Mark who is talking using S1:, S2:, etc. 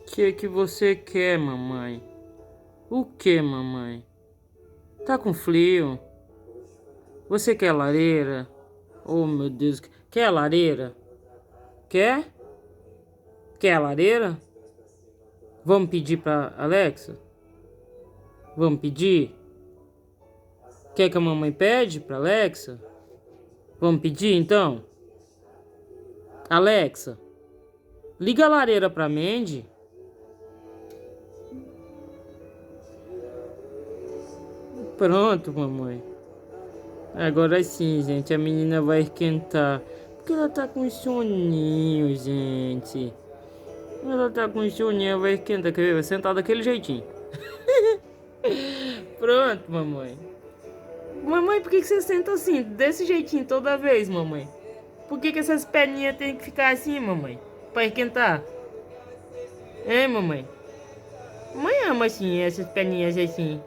S1: Que você quer, mamãe? O que, mamãe? Tá com frio? Você quer lareira? Oh, meu Deus. Quer a lareira? Quer? Quer a lareira? Vamos pedir pra Alexa? Vamos pedir? Quer que a mamãe pede pra Alexa? Vamos pedir então? Alexa, liga a lareira pra Mandy. Pronto, mamãe. Agora sim, gente, a menina vai esquentar. Porque ela tá com soninho, gente. Ela tá com soninho, vai esquentar. Quer ver? Vai sentar daquele jeitinho. Pronto, mamãe. Mamãe, por que você senta assim, desse jeitinho toda vez, mamãe? Por que essas perninhas têm que ficar assim, mamãe? Pra esquentar? Hein, mamãe? Mãe ama assim, essas perninhas assim.